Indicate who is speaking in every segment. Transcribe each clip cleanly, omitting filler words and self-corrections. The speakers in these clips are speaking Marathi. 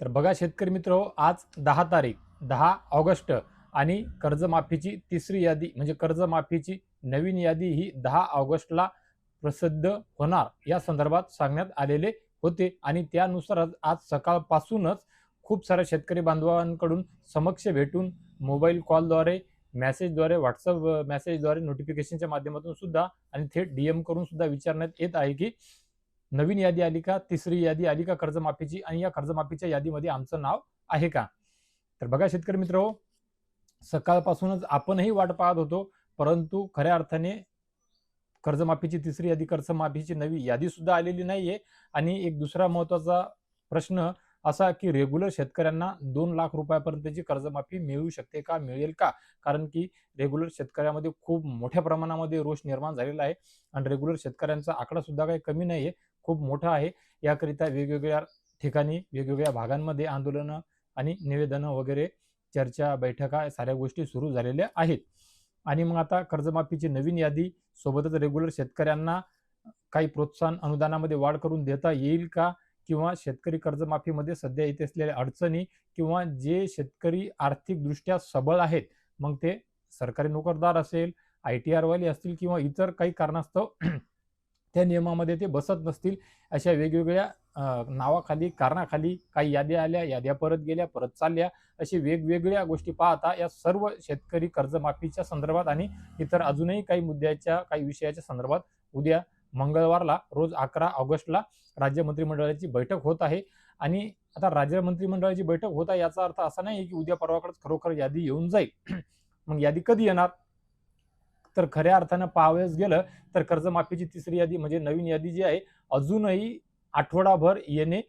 Speaker 1: तर बघा शेतकरी मित्र, आज 10 तारीख 10 ऑगस्ट आणि कर्जमाफीची तिसरी यादी म्हणजे कर्जमाफीची नवीन यादी ही 10 ऑगस्टला प्रसिद्ध होणार या संदर्भात सांगण्यात आलेले होते आणि त्यानुसार आज सकाळपासूनच खूप साऱ्या शेतकरी बांधवांकडून समक्ष भेटून मोबाईल कॉलद्वारे, मेसेजद्वारे, व्हॉट्सअप मेसेजद्वारे, नोटिफिकेशनच्या माध्यमातून सुद्धा आणि थेट डीएम करून सुद्धा विचारण्यात येत आहे की नवीन यादी आली का, तिसरी यादी आली का कर्जमाफीची आणि या कर्जमाफीच्या यादीमध्ये आमचं नाव आहे का. तर बघा शेतकरी मित्र, सकाळपासूनच आपणही वाट पाहत होतो, परंतु खऱ्या अर्थाने कर्जमाफीची तिसरी यादी, कर्जमाफीची नवी यादी सुद्धा आलेली नाहीये. आणि एक दुसरा महत्वाचा प्रश्न असा की रेग्युलर शेतकऱ्यांना 2 लाख रुपयापर्यंतची कर्जमाफी मिळू शकते का, मिळेल का. कारण की रेग्युलर शेतकऱ्यामध्ये खूप मोठ्या प्रमाणामध्ये रोष निर्माण झालेला आहे आणि रेग्युलर शेतकऱ्यांचा आकडा सुद्धा काही कमी नाहीये, खूप मोठा आहे. याकरिता वेगवेगळ्या ठिकाणी, वेगवेगळ्या भागांमध्ये आंदोलनं आणि निवेदनं वगैरे, चर्चा, बैठका, साऱ्या गोष्टी सुरू झालेल्या आहेत. आणि मग आता कर्जमाफीची नवीन यादी सोबतच रेग्युलर शेतकऱ्यांना काही प्रोत्साहन अनुदानामध्ये वाढ करून देता येईल का, किंवा शेतकरी कर्जमाफीमध्ये सध्या येत असलेल्या अडचणी, किंवा जे शेतकरी आर्थिकदृष्ट्या सबळ आहेत, मग ते सरकारी नोकरदार असेल, ITR वाले असतील किंवा इतर काही कारणास्तव त्या नियमामध्ये ते बसत नसतील, अशा वेगवेगळ्या नावाखाली, कारणाखाली काही याद्या आल्या, याद्या परत गेल्या, परत चालल्या, अशी वेगवेगळ्या गोष्टी पाहता या सर्व शेतकरी कर्जमाफीच्या संदर्भात आणि इतर अजूनही काही मुद्द्याच्या, काही विषयाच्या संदर्भात उद्या मंगळवारला रोज 11 ऑगस्टला राज्य मंत्रिमंडळाची बैठक होत आहे. आणि आता राज्य मंत्रिमंडळाची बैठक होत आहे याचा अर्थ असा नाही की उद्या परवाकडेच खरोखर यादी येऊन जाईल. मग यादी कधी येणार, तर खऱ्या अर्थानं पाहावयास गेलं तर कर्जमाफीची तिसरी यादी म्हणजे नवीन यादी जी आहे, अजूनही आठवडाभर येणे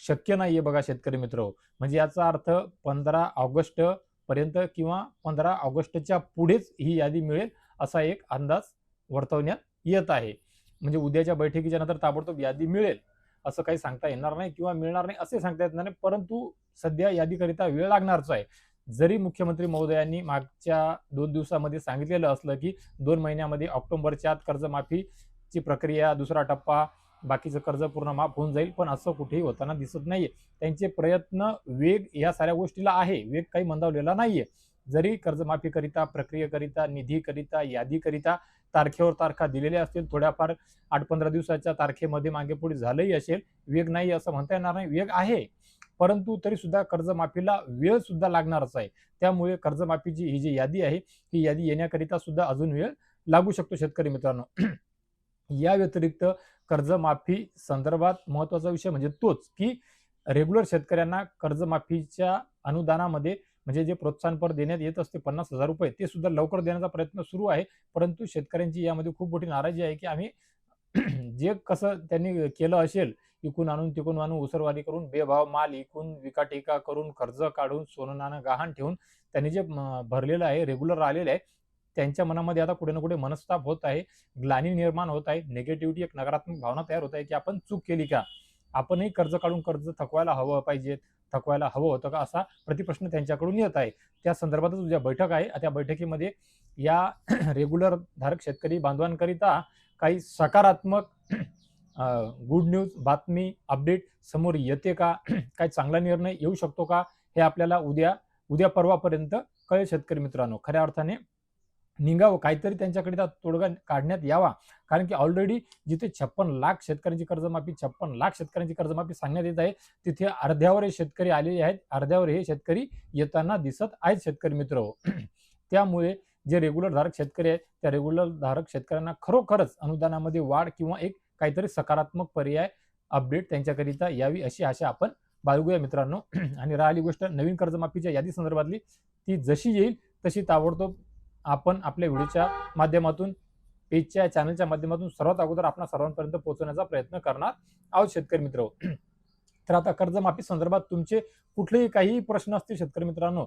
Speaker 1: शक्य नाहीये बघा शेतकरी मित्र. म्हणजे याचा अर्थ 15 ऑगस्ट पर्यंत किंवा 15 ऑगस्टच्या पुढेच ही यादी मिळेल असा एक अंदाज वर्तवण्यात येत आहे. म्हणजे उद्याच्या बैठकीच्या नंतर ताबडतोब यादी मिळेल असं काही सांगता येणार नाही किंवा मिळणार नाही असे सांगता येणार नाही, परंतु सध्या यादीकरिता वेळ लागणारच आहे. जरी मुख्यमंत्री महोदयांनी मागच्या 2 दिवसामध्ये सांगितलेलं असलं की 2 महिन्यामध्ये ऑक्टोबरच्या आत कर्जमाफीची प्रक्रिया, दुसरा टप्पा, बाकीचं कर्ज पूर्ण माफ होऊन जाईल, पण असं कुठेही होताना दिसत नाहीये. त्यांचे प्रयत्न, वेग या साऱ्या गोष्टीला आहे, वेग काही मंदावलेला नाहीये. जरी कर्जमाफीकरिता, प्रक्रियेकरिता, निधीकरिता, यादीकरिता तारखेवर तारखा दिलेल्या असतील, थोड्याफार 8-15 दिवसाच्या तारखेमध्ये मागे पुढे झालंही असेल, वेग नाही असं म्हणता येणार नाही, वेग आहे. परंतु तरी सुद्धा कर्जमाफीला वेळ सुद्धा लागणारच आहे. त्यामुळे कर्जमाफीची ही जी यादी आहे, ही यादी येण्याकरिता सुद्धा अजून वेळ लागू शकतो शेतकरी मित्रांनो. या व्यतिरिक्त कर्जमाफी संदर्भात महत्वाचा विषय म्हणजे तोच की रेग्युलर शेतकऱ्यांना कर्जमाफीच्या अनुदानामध्ये म्हणजे जे प्रोत्साहनपर देण्यात येत असते 50,000 रुपये, ते सुद्धा लवकर देण्याचा प्रयत्न सुरू आहे. परंतु शेतकऱ्यांची यामध्ये खूप मोठी नाराजी आहे की आम्ही जे कसं त्यांनी केलं असेल, इकून आणून तिकून आणून उसरवारी करून, बेभाव माल इकून, विकाटिका करून, कर्ज काढून, सोनं नाणं गहाण ठेवून त्यांनी जे भरलेलं आहे, रेग्युलर आलेलं आहे, त्यांच्या मनामध्ये आता कुठे ना कुठे मनस्ताप होत आहे, ग्लानी निर्माण होत आहे, निगेटिव्हिटी, एक नकारात्मक भावना तयार होत आहे की आपण चूक केली का, आपणही कर्ज काढून कर्ज थकवायला हवं पाहिजे, थकवायला हवं होतं का, असा प्रतिप्रश्न त्यांच्याकडून येत आहे. त्या संदर्भातच उद्या बैठक आहे. त्या बैठकीमध्ये या रेग्युलर धारक शेतकरी बांधवांकरिता काही सकारात्मक गुड न्यूज, बातमी, अपडेट समोर येते का, काही चांगला निर्णय येऊ शकतो का, हे आपल्याला उद्या परवापर्यंत कळेल शेतकरी मित्रांनो. खऱ्या अर्थाने निघावं काहीतरी, त्यांच्याकरिता तोडगा काढण्यात यावा. कारण की ऑलरेडी जिथे 56 लाख शेतकऱ्यांची कर्जमाफी, 56 लाख शेतकऱ्यांची कर्जमाफी सांगण्यात येत आहे, तिथे अर्ध्यावर हे शेतकरी आलेले आहेत, अर्ध्यावर हे शेतकरी येताना दिसत आहेत शेतकरी मित्र. त्यामुळे जे रेग्युलर धारक शेतकरी आहेत, त्या रेग्युलर धारक शेतकऱ्यांना खरोखरच अनुदानामध्ये वाढ किंवा एक काहीतरी सकारात्मक पर्याय, अपडेट त्यांच्याकरिता यावी अशी आशा आपण बाळगूया मित्रांनो. आणि राहिली गोष्ट नवीन कर्जमाफीच्या यादी संदर्भातली, ती जशी येईल तशी ताबडतोब आपण आपल्या व्हिडिओच्या माध्यमातून, पेजच्या, चॅनलच्या माध्यमातून सर्वात अगोदर आपल्या सर्वांपर्यंत पोहोचवण्याचा प्रयत्न करणार आहोत शेतकरी मित्र. तर आता कर्जमाफी संदर्भात तुमचे कुठलेही काही प्रश्न असतील शेतकरी मित्रांनो,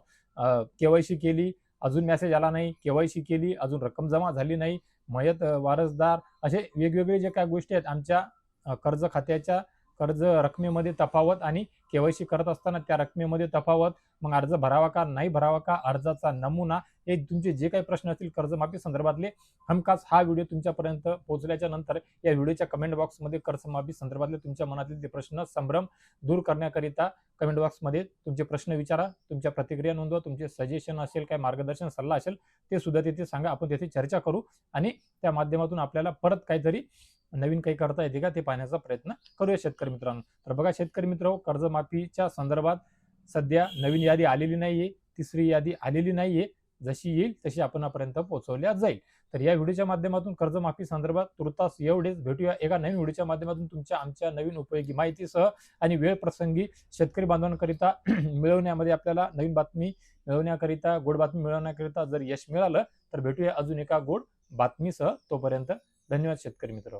Speaker 1: केवायसी केली अजून मेसेज आला नाही, केवायसी केली अजून रक्कम जमा झाली नाही, मयत वारसदार, असे वेगवेगळे जे काही गोष्टी आहेत आमच्या कर्ज खात्याच्या कर्ज रकमेमध्ये तफावत आणि केवायसी करत असताना त्या रकमेमध्ये तफावत, मग अर्ज भरावा का नाही भरावा का, अर्जाचा नमुना, हे तुमचे जे काही प्रश्न असतील कर्जमाफी संदर्भातले हमखास हा व्हिडिओ तुमच्यापर्यंत पोहोचल्याच्या नंतर या व्हिडिओच्या कमेंट बॉक्समध्ये कर्जमाफी संदर्भातले तुमच्या मनातील ते प्रश्न संभ्रम दूर करण्याकरिता कमेंट बॉक्समध्ये तुमचे प्रश्न विचारा, तुमच्या प्रतिक्रिया नोंदवा, तुमचे सजेशन असेल, काय मार्गदर्शन सल्ला असेल ते सुद्धा तिथे सांगा. आपण तिथे चर्चा करू आणि त्या माध्यमातून आपल्याला परत काहीतरी नवीन काही करता येते का ते पाहण्याचा प्रयत्न करूया शेतकरी मित्रांनो. तर बघा शेतकरी मित्र, कर्जमाफीच्या संदर्भात सध्या नवीन यादी आलेली नाहीये, तिसरी यादी आलेली नाहीये. जशी येईल तशी आपणापर्यंत पोहोचवल्या जाईल. तर या व्हिडिओच्या माध्यमातून कर्जमाफी संदर्भात तुर्तास एवढेच. भेटूया एका नवीन व्हिडिओच्या माध्यमातून तुमच्या आमच्या नवीन उपयोगी माहितीसह आणि वेळ प्रसंगी शेतकरी बांधवांकरिता मिळवण्यामध्ये आपल्याला नवीन बातमी मिळवण्याकरिता, गोड बातमी मिळवण्याकरिता जर यश मिळालं तर भेटूया अजून एका गोड बातमीसह. तोपर्यंत धन्यवाद शेतकरी मित्र.